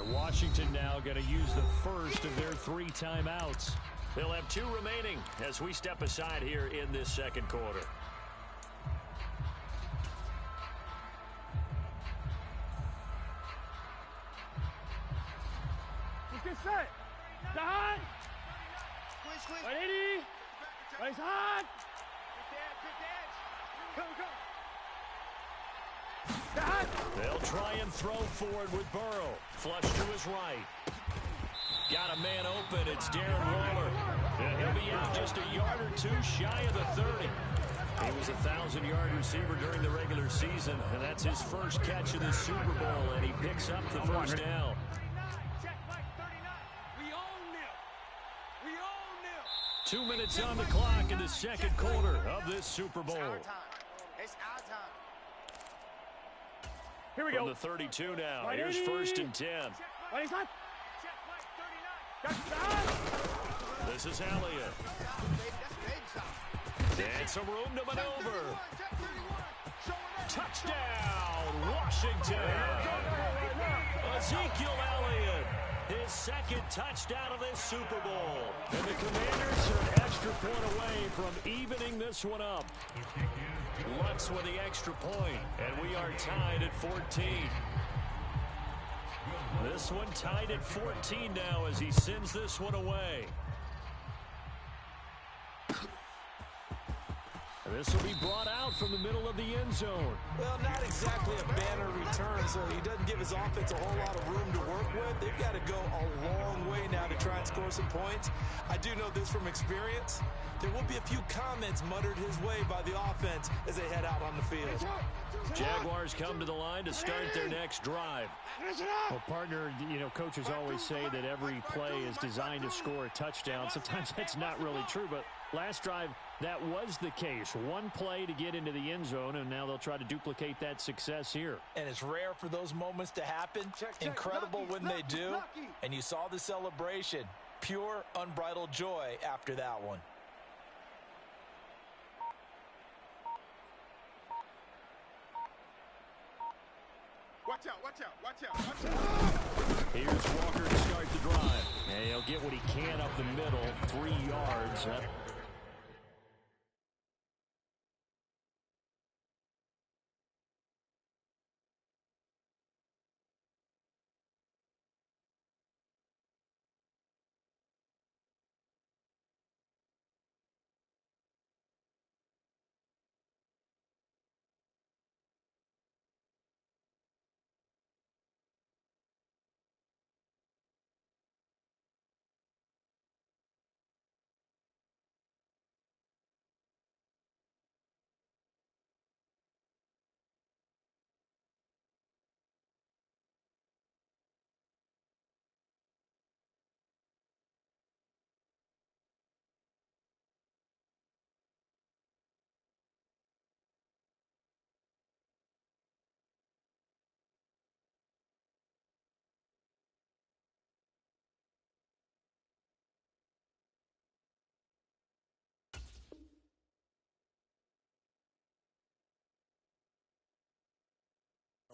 And Washington now going to use the first of their 3 timeouts. They'll have 2 remaining as we step aside here in this second quarter. Let's get set. Down. 180. Race hard. Go, go. They'll try and throw forward with Burrow. Flush to his right. Got a man open. It's Darren Waller. And he'll be out just a yard or 2 shy of the 30. He was a 1,000-yard receiver during the regular season, and that's his first catch of the Super Bowl, and he picks up the first down. 2 minutes on the clock in the second quarter of this Super Bowl. It's our time. Here we From go. the 32 now. Here's 1st and 10. This is Elliott. And some room to maneuver. Touchdown, Washington. Ezekiel Elliott. His second touchdown of this Super Bowl. And the Commanders are an extra point away from evening this one up. Lutz with the extra point, and we are tied at 14. This one tied at 14 now as he sends this one away. This will be brought out from the middle of the end zone. Well, not exactly a banner return, so he doesn't give his offense a whole lot of room to work with. They've got to go a long way now to try and score some points. I do know this from experience. There will be a few comments muttered his way by the offense as they head out on the field. Jaguars come to the line to start their next drive. Well, partner, you know, coaches always say that every play is designed to score a touchdown. Sometimes that's not really true, but last drive, that was the case. One play to get into the end zone, and now they'll try to duplicate that success here. And it's rare for those moments to happen. Incredible when they do. And you saw the celebration. Pure, unbridled joy after that one. Watch out, watch out, watch out, watch out. Here's Walker to start the drive. And he'll get what he can up the middle, 3 yards.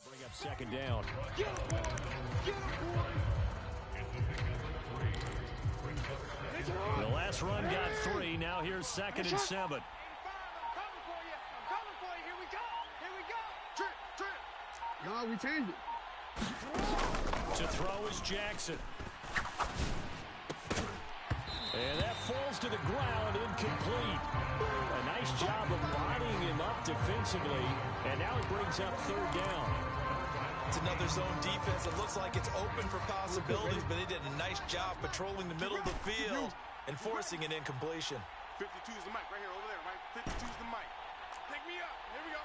Bring up second down. The last run got 3. Now here's 2nd and 7. No, we changed it. To throw is Jackson. And that falls to the ground, incomplete. A nice job of bodying him up defensively, and now it brings up 3rd down. It's another zone defense. It looks like it's open for possibilities, but they did a nice job patrolling the middle of the field and forcing an incompletion. 52 is the mic right here, over there, right? 52 is the mic. Pick me up. Here we go.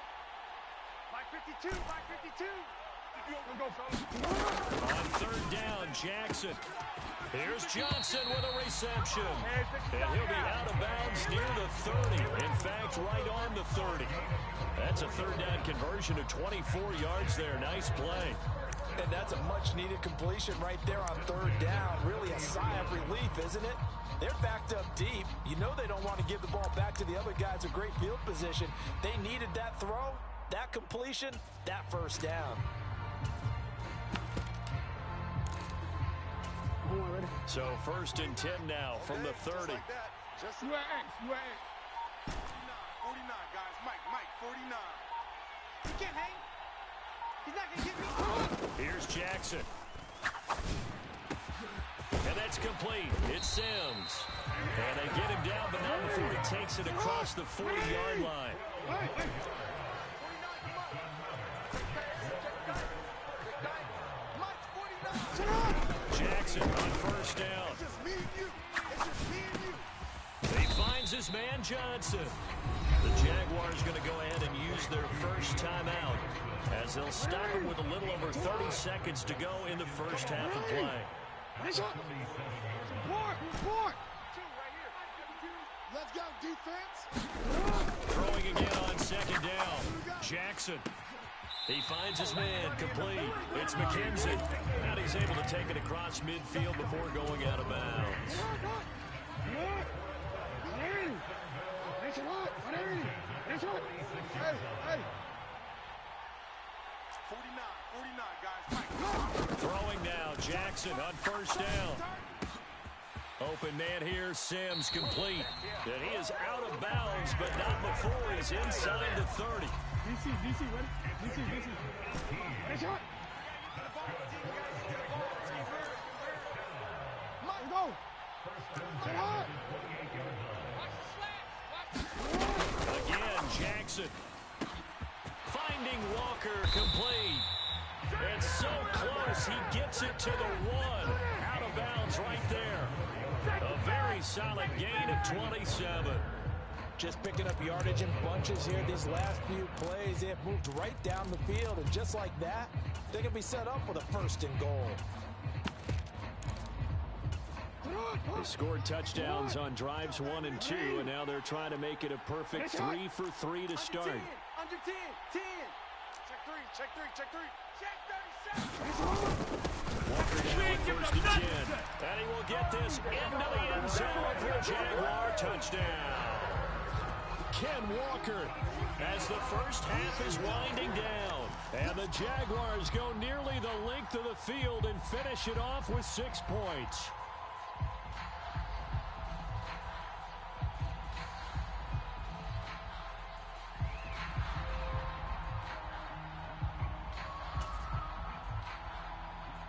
Mic 52, mic 52. Go, On 3rd down, Jackson. Here's Johnson with a reception. And he'll be out of bounds near the 30. In fact, right on the 30. That's a 3rd down conversion of 24 yards there. Nice play. And that's a much-needed completion right there on 3rd down. Really a sigh of relief, isn't it? They're backed up deep. You know they don't want to give the ball back to the other guys. A great field position. They needed that throw, that completion, that 1st down. So 1st and 10 now from the 30. Like that. You are X. 49, guys. Mike, 49. He can't hang. He's not going to get me. Here's Jackson. And that's complete. It's Sims. And they get him down, but not before he takes it across the 40-yard line. Jackson on 1st down. It's just me and you. It's just me and you. He finds his man Johnson. The Jaguars going to go ahead and use their first timeout as they'll stop it with a little over 30 seconds to go in the first half of play. More. Let's go, defense. Throwing again on 2nd down. Jackson. He finds his man, complete. It's McKenzie. And he's able to take it across midfield before going out of bounds. 49, guys. Throwing now, Jackson on 1st down. Open man here, Sims complete. And he is out of bounds, but not before he's inside the 30. DC, ready? DC. Hey, shot. Mike, go. Again, Jackson. Finding Walker complete. It's so close, he gets it to the 1. Out of bounds right there. A very solid gain of 27. Just picking up yardage in bunches here these last few plays. They have moved right down the field, and just like that, they can be set up with a 1st and goal. They scored touchdowns on drives 1 and 2, and now they're trying to make it a perfect 3 for 3 to start. Under 10. Check three. Walker down 1st and 10. And he will get this into the end zone for a Jaguar touchdown. Ken Walker as the first half is winding down. And the Jaguars go nearly the length of the field and finish it off with 6 points.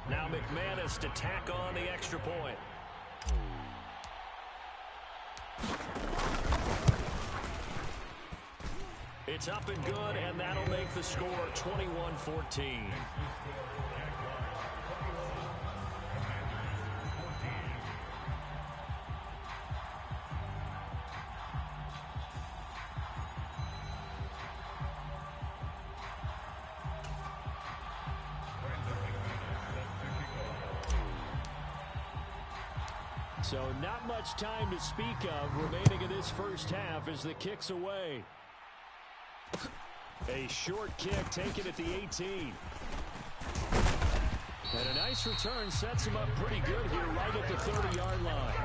Now McManus to tack on the extra point. It's up and good, and that'll make the score 21-14. So not much time to speak of remaining in this first half as the kick's away. A short kick taken at the 18. And a nice return sets him up pretty good here right at the 30-yard line.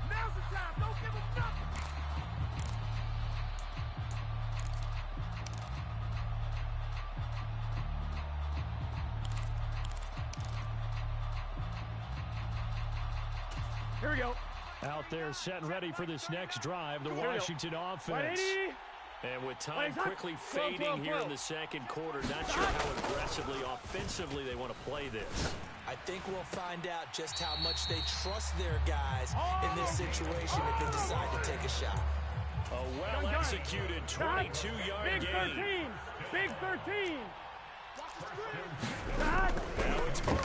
Now's the time. Don't give him nothing. Here we go. Out there set and ready for this next drive, the Washington offense. And with time quickly fading here in the second quarter, not sure how aggressively, offensively they want to play this. I think we'll find out just how much they trust their guys in this situation if they decide to take a shot. A well-executed 22-yard gain. Big 13. Now it's Burrow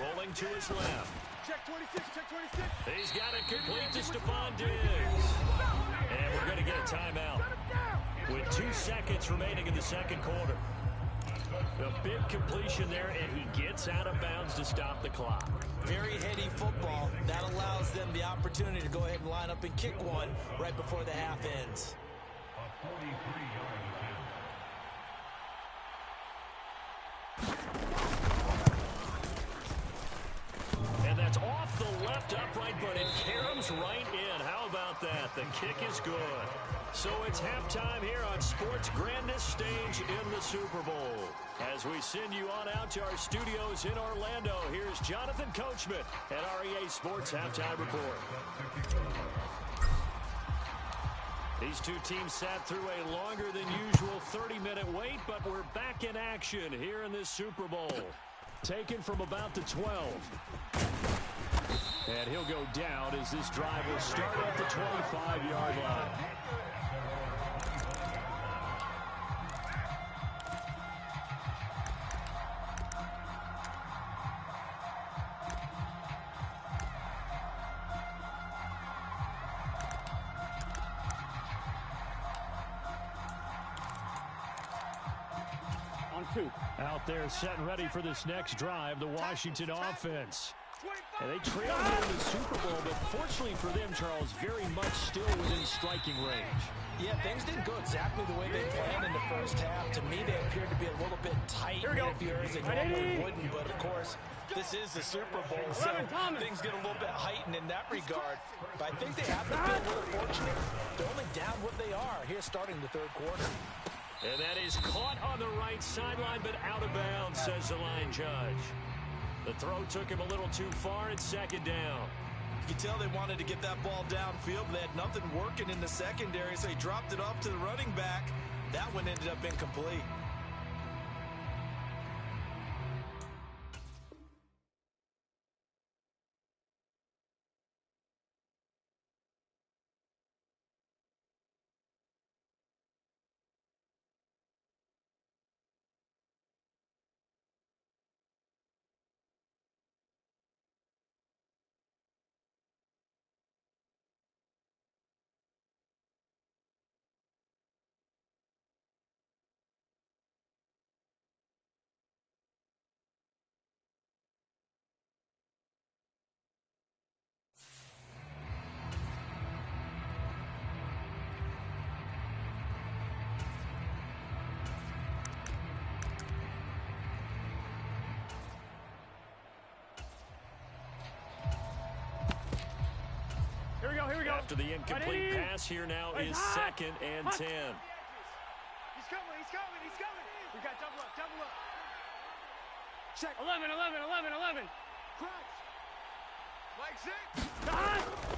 rolling to his left. Check 26. He's got it complete to Stephon Diggs. And we're going to get a timeout with 2 seconds remaining in the second quarter. A big completion there, and he gets out of bounds to stop the clock. Very heady football. That allows them the opportunity to go ahead and line up and kick one right before the half ends. And that's off the left upright, but it caroms right in. How about about that? The kick is good. So it's halftime here on sports' grandest stage in the Super Bowl. As we send you on out to our studios in Orlando, here's Jonathan Coachman at REA Sports Halftime Report. These two teams sat through a longer than usual 30-minute wait, but we're back in action here in this Super Bowl. Taken from about the 12. And he'll go down as this drive will start at the 25-yard line. Out there setting ready for this next drive, the Washington offense. And they trailed here in the Super Bowl, but fortunately for them, Charles, very much still within striking range. Yeah, things didn't go exactly the way they planned in the first half. To me, they appeared to be a little bit tight in areas they normally wouldn't. But, of course, this is the Super Bowl, so things get a little bit heightened in that regard. But I think they have to feel a little fortunate. They're only down what they are here starting the third quarter. And that is caught on the right sideline, but out of bounds, says the line judge. The throw took him a little too far at second down. You can tell they wanted to get that ball downfield, but they had nothing working in the secondary, so he dropped it off to the running back. That one ended up incomplete. Here we go. After the incomplete pass, here now is 2nd and 10. He's coming. We got double up. Check. 11. Crunch. Like 6.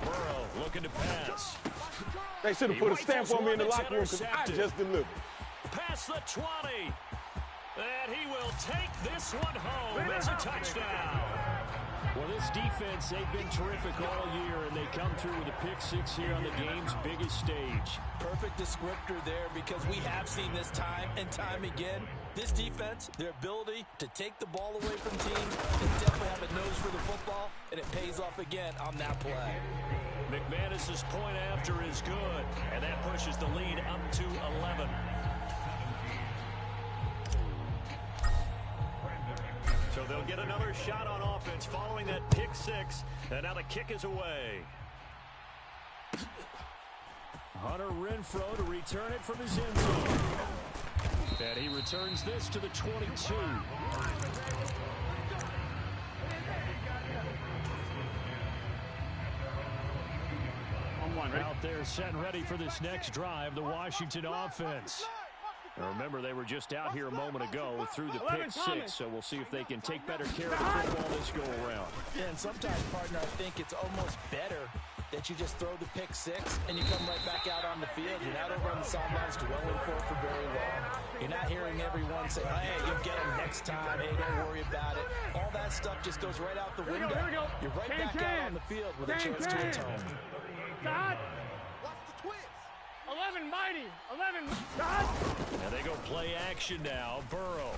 Burrow looking to pass. They should have put a stamp on me in the locker room because I just delivered. Past the 20. And he will take this one home. It's a touchdown. Well, this defense, they've been terrific all year, and they come through with a pick six here on the game's biggest stage. Perfect descriptor there, because we have seen this time and time again. This defense, their ability to take the ball away from teams, they definitely have a nose for the football, and it pays off again on that play. McManus's point after is good, and that pushes the lead up to 11. So they'll get another shot on offense following that pick six, and now the kick is away. Hunter Renfrow to return it from his end zone. And he returns this to the 22. Out there setting ready for this next drive, the Washington offense. Now remember, they were just out here a moment ago through the pick six, so we'll see if they can take better care of the football this go around. Yeah, and sometimes, partner, I think it's almost better that you just throw the pick six and you come right back out on the field. You're not over on the sidelines dwelling for very long. You're not hearing everyone say, hey, you'll get them next time. Hey, don't worry about it. All that stuff just goes right out the window. You're right back out on the field with a chance to atone. Dad! Watch the twins! 11 mighty! 11, Dad! And they go play action now. Burrow.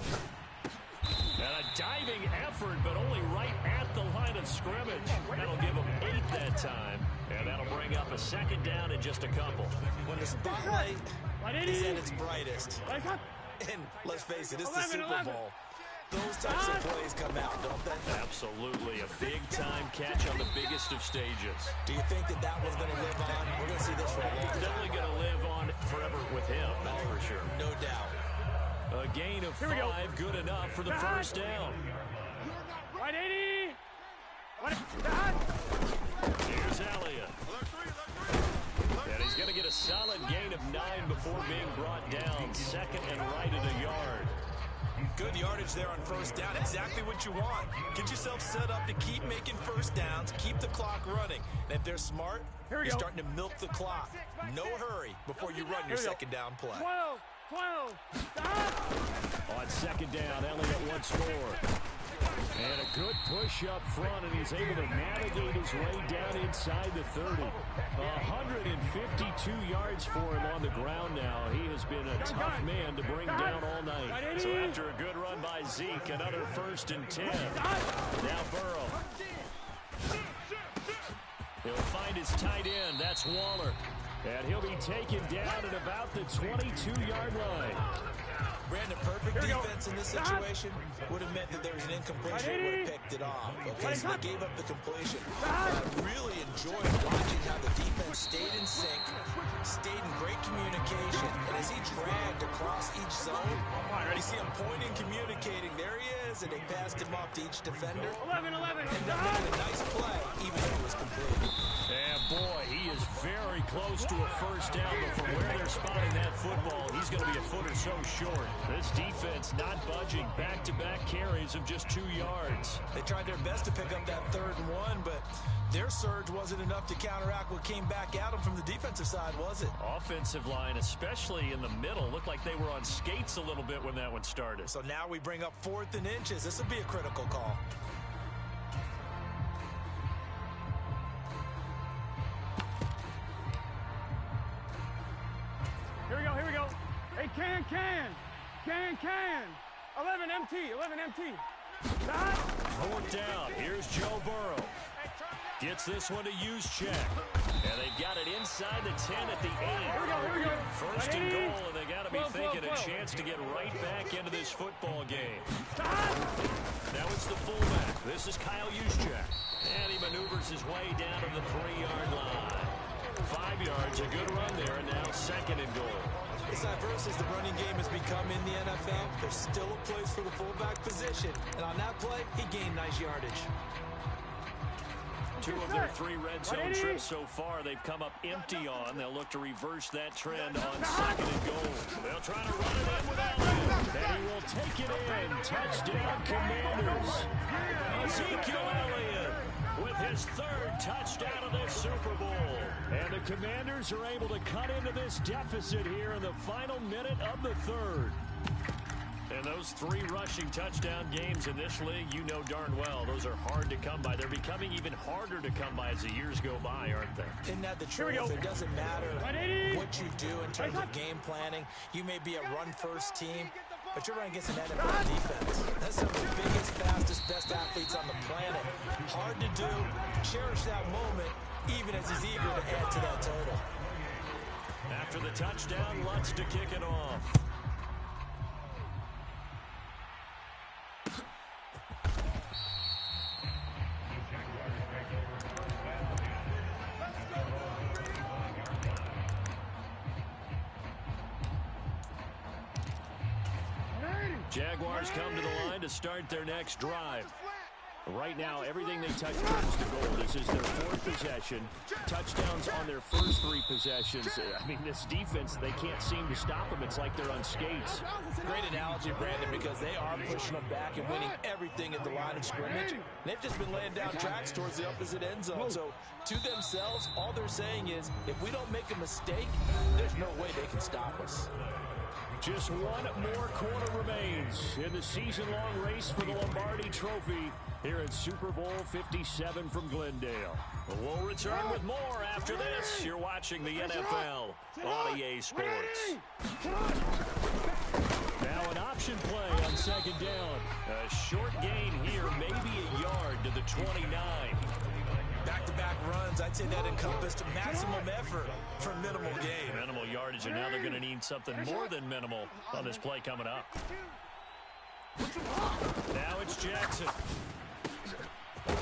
And a diving effort, but only right at the line of scrimmage. That'll give them 8 that time. And that'll bring up a second down in just a couple. When the spotlight is at its brightest, and let's face it, it's the Super Bowl, those types of plays come out, don't they? Absolutely. A big-time catch on the biggest of stages. Do you think that that was going to live on? We're going to see this for a long time. Definitely going to live on forever with him, that's for sure. No doubt. A gain of 5, good enough for the first down. 180! Here's Elliott. going to get a solid gain of 9 before being brought down. Second and right at a yard. Good yardage there on first down. Exactly what you want. Get yourself set up to keep making first downs, keep the clock running. And if they're smart, you're starting to milk the clock. No hurry before you run your second down play. 12, stop! On second down, Elliott once more. And a good push up front, and he's able to navigate his way down inside the 30. 152 yards for him on the ground now. He has been a tough man to bring down all night. So after a good run by Zeke, another 1st and 10. Now Burrow. He'll find his tight end. That's Waller. And he'll be taken down at about the 22-yard line. Brandon, perfect defense in this situation would have meant that there was an incompletion. They would have picked it off. Okay, so they gave up the completion. I really enjoyed watching how the defense stayed in sync, stayed in great communication, and as he dragged across each zone, you see him pointing, communicating. There he is, and they passed him off to each defender. 11. And that made a nice play, even though it was complete. And boy, he is very close to a first down, but from where they're spotting that football, he's going to be a foot or so short. This defense not budging. Back-to-back carries of just 2 yards. They tried their best to pick up that 3rd and 1, but their surge wasn't enough to counteract what came back at them from the defensive side, was it? Offensive line, especially in the middle, looked like they were on skates a little bit when that one started. So now we bring up 4th and inches. This will be a critical call. Here we go. Hey, can. 11 MT. Stop. 4th down. Here's Joe Burrow. Gets this one to Juszczyk. And they've got it inside the 10 at the 8. Here we go. 1st and goal, and they got to be thinking a chance to get right back into this football game. Now it's the fullback. This is Kyle Juszczyk. And he maneuvers his way down to the 3-yard line. 5 yards, a good run there, and now 2nd and goal. As diverse as the running game has become in the NFL, there's still a place for the fullback position. And on that play, he gained nice yardage. 2 of their 3 red zone trips so far, they've come up empty on. They'll look to reverse that trend on 2nd and goal. They'll try to run it in with Elliott. And he will take it in. Touchdown, Commanders. Ezekiel Elliott with his 3rd touchdown of this Super Bowl. And the Commanders are able to cut into this deficit here in the final minute of the 3rd. And those 3 rushing touchdown games in this league, you know darn well, those are hard to come by. They're becoming even harder to come by as the years go by, aren't they? Isn't that the truth? It doesn't matter what you do in terms of game planning. You may be a run-first team, but you're running against an NFL defense. That's some of the biggest, fastest, best athletes on the planet. Hard to do. Cherish that moment, even as he's eager to add to that total. After the touchdown, Lutz to kick it off. Jaguars come to the line to start their next drive. Right now, everything they touch turns to gold. This is their 4th possession. Touchdowns on their first 3 possessions. I mean, this defense, they can't seem to stop them. It's like they're on skates. Great analogy, Brandon, because they are pushing them back and winning everything at the line of scrimmage. They've just been laying down tracks towards the opposite end zone. So, to themselves, all they're saying is, if we don't make a mistake, there's no way they can stop us. Just 1 more quarter remains in the season-long race for the Lombardi Trophy here at Super Bowl 57 from Glendale. We'll return with more after this. You're watching the NFL on EA Sports. Now an option play on 2nd down. A short gain here, maybe a yard to the 29. Back-to-back runs, I'd say that encompassed maximum effort for minimal gain. Minimal yardage, and now they're going to need something more than minimal on this play coming up. Now it's Jackson.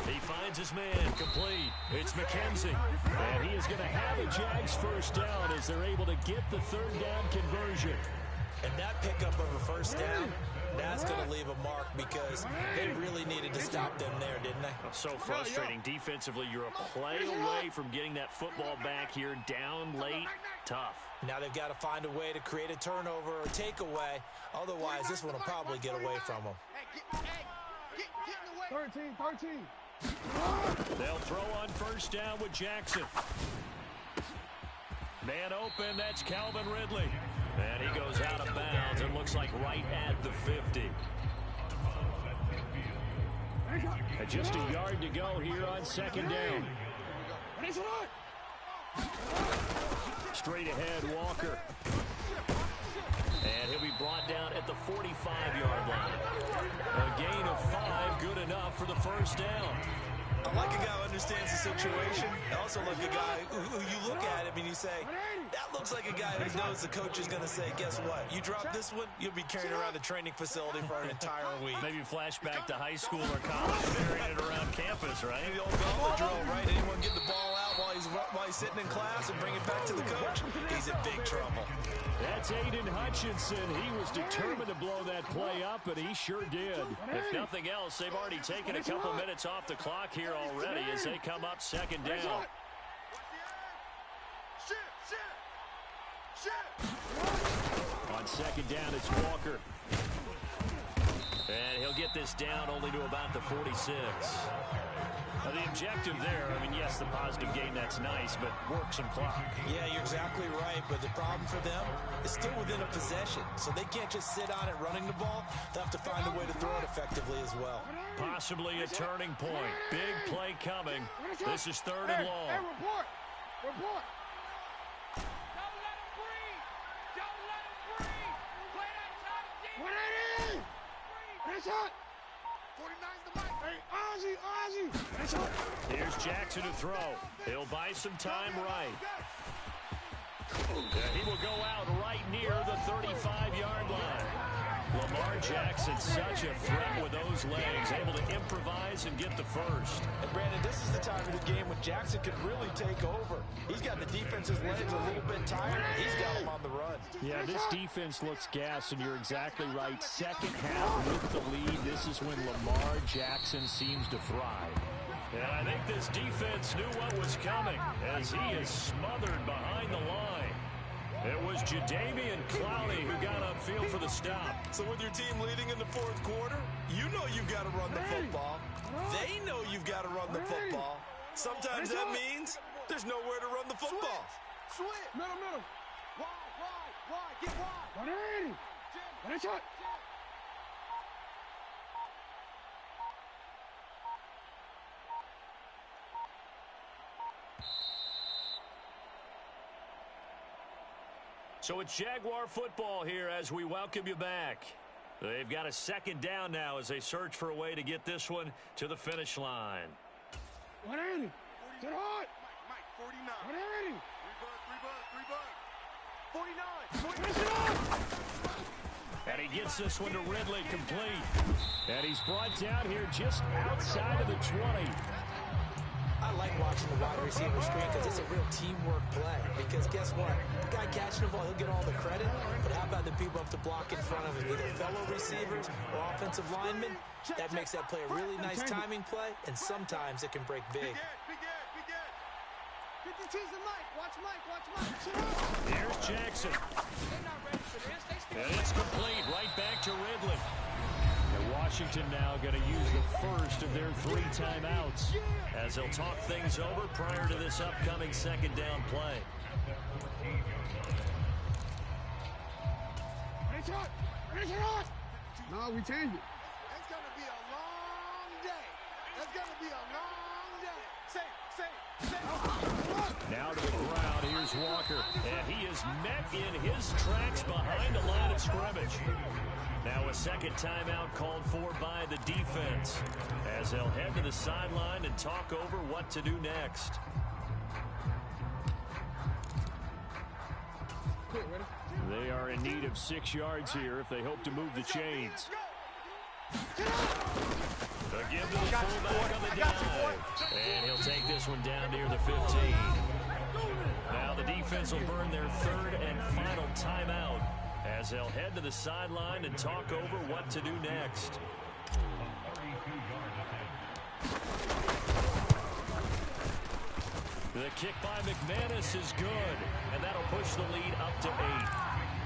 He finds his man, complete. It's McKenzie. And he is going to have a Jags first down as they're able to get the 3rd down conversion. And that pickup of a first down, that's going to leave a mark because they really needed to stop them there, didn't they? So frustrating. Defensively, you're a play away from getting that football back here. Down late, tough. Now they've got to find a way to create a turnover or takeaway. Otherwise, this one will probably get away from them. 13. They'll throw on first down with Jackson. Man open, that's Calvin Ridley. And he goes out of bounds. It looks like right at the 50. And just a yard to go here on second down. Straight ahead, Walker. And he'll be brought down at the 45-yard line. A gain of 5, good enough for the first down. I like a guy who understands the situation. I also like a guy who you look at him and you say, that looks like a guy who knows the coach is going to say, guess what? You drop this one, you'll be carrying around the training facility for an entire week. Maybe flashback to high school or college, carrying it around campus, right? The old gauntlet drill, right? Anyone get the ball out while he's sitting in class and bring it back to the coach? He's in big trouble. That's Aiden Hutchinson. He was determined to blow that play up, and he sure did. If nothing else, they've already taken a couple minutes off the clock here already as they come up second down. On second down, it's Walker. And he'll get this down only to about the 46. Now, the objective there, I mean, yes, the positive gain, that's nice, but work some clock. Yeah, you're exactly right, but the problem for them is still within a possession, so they can't just sit on it running the ball. They'll have to find a way to throw it effectively as well. Possibly a turning point. Big play coming. This is third and long. Hey, report. Don't let him breathe. Play that shot, 180. That's hot. 49's the mic. Hey, Ozzie. That's hot. Here's Jackson to throw. He'll buy some time right. He will go out right near the 35-yard line. Lamar Jackson, such a threat with those legs, able to improvise and get the first. And Brandon, this is the time of the game when Jackson can really take over. He's got the defense's legs a little bit tired. He's got them on the run. Yeah, this defense looks gassed, and you're exactly right. Second half with the lead, this is when Lamar Jackson seems to thrive. And I think this defense knew what was coming as he is smothered behind the line. It was Jadeveon Clowney who got upfield for the stop. So with your team leading in the fourth quarter, you know you've got to run the football. They know you've got to run the football. Sometimes that means there's nowhere to run the football. Switch. Middle. Wide. Get wide. 180. That's hot. So it's Jaguar football here as we welcome you back. They've got a second down now as they search for a way to get this one to the finish line. 180. Get hot. Mike, 49. 180. 3 buzz. 49. And he gets this one to Ridley complete. And he's brought down here just outside of the 20. I like watching the wide receiver screen because it's a real teamwork play. Because guess what? The guy catching the ball, he'll get all the credit. But how about the people up to block in front of him, either fellow receivers or offensive linemen? That makes that play a really nice timing play, and sometimes it can break big. Big Ed. 52's the mic. Watch Mike. Here's Jackson. And it's complete. Right back to Ridley. And Washington now going to use the first of their 3 timeouts as they'll talk things over prior to this upcoming second down play. It's hot. No, we changed it. It's going to be a long day. Say. Now to the ground. Here's Walker. And he is met in his tracks behind the line of scrimmage. Now a second timeout called for by the defense as they'll head to the sideline and talk over what to do next. They are in need of 6 yards here if they hope to move the chains. Again to the fullback on the dive. And he'll take this one down near the 15. Now the defense will burn their 3rd and final timeout as as they'll head to the sideline and talk over what to do next. The kick by McManus is good, and that'll push the lead up to 8.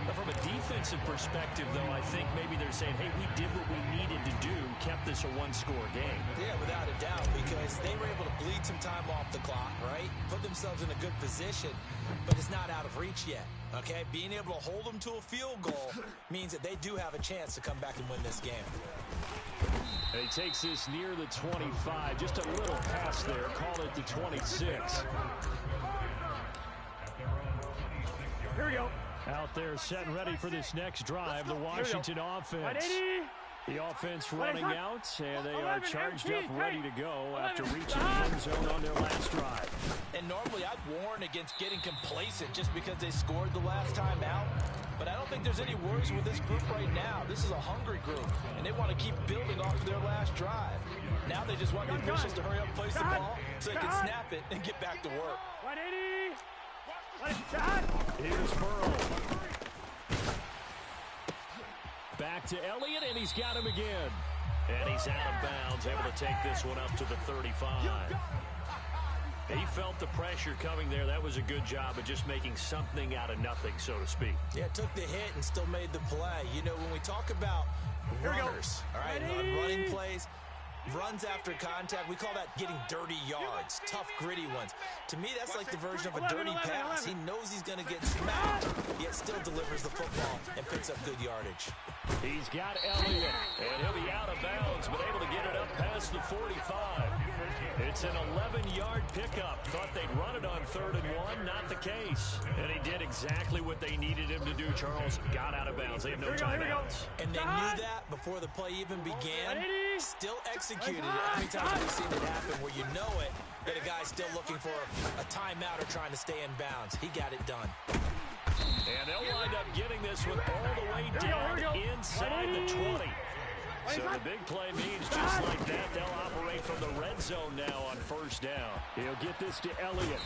Now, from a defensive perspective, though, I think maybe they're saying, hey, we did what we needed to do, kept this a one-score game. Yeah, without a doubt, because they were able to bleed some time off the clock, right? Put themselves in a good position, but it's not out of reach yet, okay? Being able to hold them to a field goal means that they do have a chance to come back and win this game. And he takes this near the 25. Just a little pass there. Call it the 26. Here we go. Out there set and ready for this next drive, the Washington offense. The offense running out, and they are charged up, ready to go after reaching the end zone on their last drive. And normally I'd warn against getting complacent just because they scored the last time out. But I don't think there's any worries with this group right now. This is a hungry group, and they want to keep building off of their last drive. Now they just want the officials to hurry up, place the ball, so they can snap it and get back to work. 180. Here's Burrow. Back to Elliott, and he's got him again. And he's out of bounds, able to take this one up to the 35. He felt the pressure coming there. That was a good job of just making something out of nothing, so to speak. Yeah, took the hit and still made the play. You know, when we talk about runners, all right, on running plays, runs after contact, we call that getting dirty yards, tough, gritty ones. To me, that's like the version of a dirty pass. He knows he's going to get smacked, yet still delivers the football and picks up good yardage. He's got Elliott. And he'll be out of bounds, but able to get it up past the 45. It's an 11-yard pickup. Thought they'd run it on 3rd and 1. Not the case. And he did exactly what they needed him to do, Charles. Got out of bounds. They have no timeouts. And they knew that before the play even began. Still executed it. How many times have we seen it happen where you know it, that a guy's still looking for a timeout or trying to stay in bounds? He got it done. And they'll wind up getting this one all the way down inside the 20. So the big play means just like that, they'll operate from the red zone now on 1st down. He'll get this to Elliott.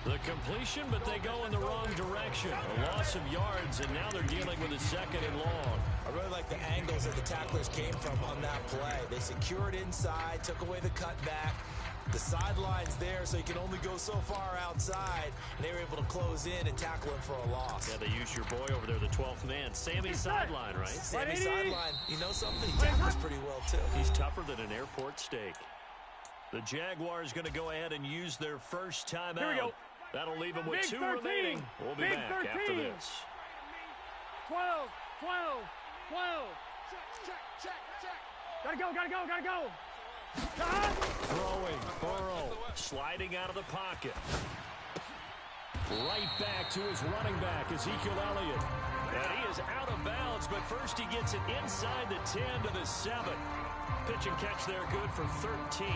The completion, but they go in the wrong direction. A loss of yards, and now they're dealing with a 2nd and long. I really like the angles that the tacklers came from on that play. They secured inside, took away the cutback. The sideline's there, so you can only go so far outside, and they were able to close in and tackle him for a loss. Yeah, they used your boy over there, the 12th man. Sammy sideline, right? Sammy sideline. You know something? He tackles pretty well, too. He's tougher than an airport steak. The Jaguars going to go ahead and use their first timeout. Here we go. That'll leave them with Big 2 13. remaining. We'll be Big back 13. after this. 12. Gotta go. Throwing, Burrow, sliding out of the pocket. Right back to his running back, Ezekiel Elliott. And he is out of bounds, but first he gets it inside the 10 to the 7. Pitch and catch there, good for 13.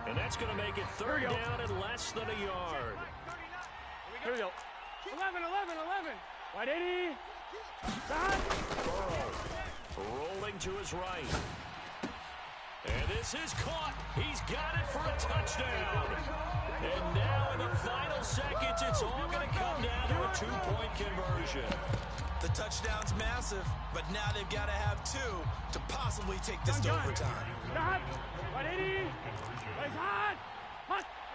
And that's going to make it 3rd down and less than a yard. Here we go. 11. 180. Burrow rolling to his right. And this is caught. He's got it for a touchdown. And now in the final seconds, it's all going to come down to a 2-point conversion. The touchdown's massive, but now they've got to have 2 to possibly take this to overtime. 180. It's hot.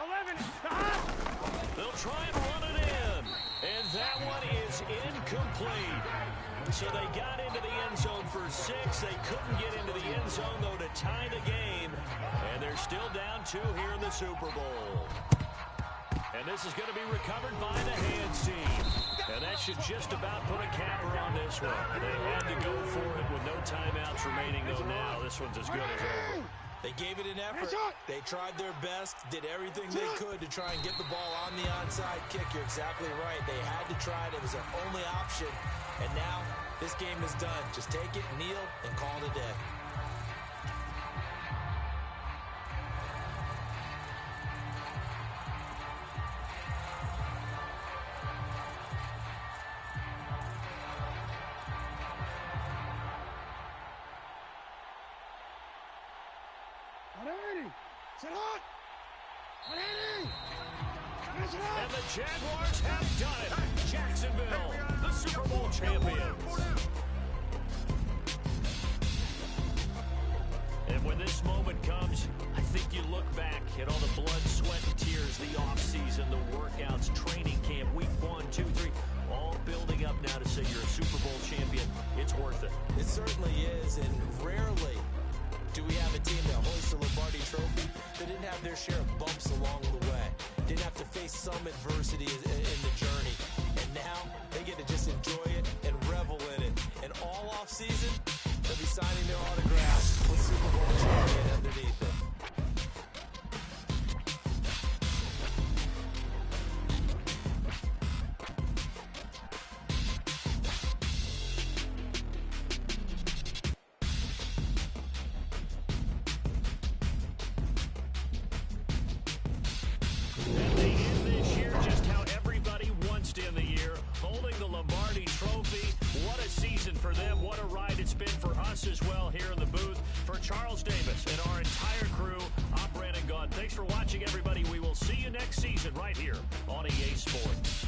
11. They'll try and run it in. And that one is incomplete. So they got into the end zone for 6. They couldn't get into the end zone, though, to tie the game. And they're still down 2 here in the Super Bowl. And this is going to be recovered by the hands team. And that should just about put a capper on this one. They had to go for it with no timeouts remaining, though now this one's as good as over. They gave it an effort. They tried their best, did everything they could to try and get the ball on the onside kick. You're exactly right. They had to try it. It was their only option. And now this game is done. Just take it, kneel, and call it a day. And the Jaguars have done it. Jacksonville, the Super Bowl champions. hit all the blood, sweat, and tears, the offseason, the workouts, training camp, week 1, 2, 3, all building up now to say you're a Super Bowl champion. It's worth it. It certainly is, and rarely do we have a team that hoists the Lombardi Trophy that didn't have their share of bumps along the way, didn't have to face some adversity in the journey, and now they get to just enjoy it and revel in it. And all offseason, they'll be signing their autographs with Super Bowl champion underneath it. And they end this year just how everybody wants to end the year, holding the Lombardi Trophy. What a season for them. What a ride it's been for us as well here in the booth. For Charles Davis and our entire crew, I'm Brandon Gaudin. Thanks for watching, everybody. We will see you next season right here on EA Sports.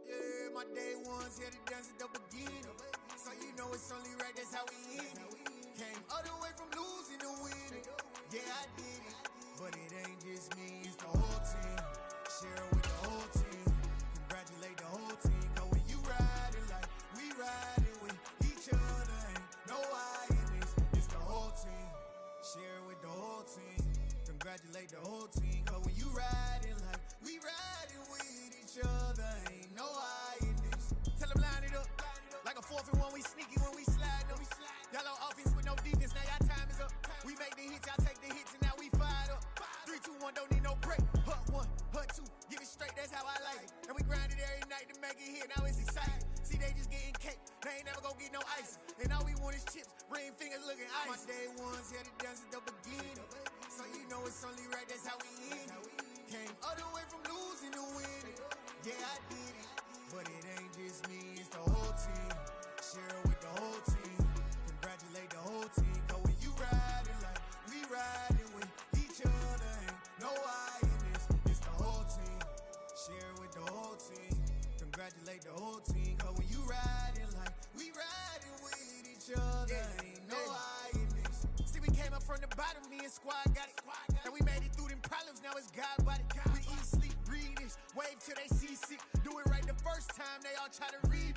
Yeah, my day ones here to dance at the beginning. So you know it's only right, that's how we end it. Came all the way from losing to winning. Yeah, I did it. But it ain't just me, it's the whole team. Share it with the whole team. Congratulate the whole team. Cause when you riding like we riding with each other, ain't no I in this. It's the whole team. Share it with the whole team. Congratulate the whole team. Cause when you riding like we riding with each other, ain't no I in this. Tell them line it up. Like a 4th and 1, we sneaky when we slide them. Y'all on offense with no defense, now y'all time is up. We make the hits, y'all take the hits, and now we fired up. 3, 2, 1, don't need no break. Hut 1, hut 2, give it straight, that's how I like it. And we grind it every night to make it hit, now it's exciting. See, they just getting cake, they ain't never gonna get no ice. And all we want is chips, ring fingers looking ice. My day ones here to dance at the beginning. So you know it's only right, that's how we end it. Came all the way from losing to winning. Yeah, I did it. But it ain't just me, it's the whole team. Share it with the whole team. Congratulate the whole team. Cause when you riding like we riding with each other, ain't no I in this. It's the whole team. Share it with the whole team. Congratulate the whole team. Cause when you riding like we riding with each other, ain't no I in this. See, we came up from the bottom, me and squad got it. And we made it through them problems, now it's God body. We eat, sleep, breathe this. Wave till they see sick. Do it right the first time, they all try to read.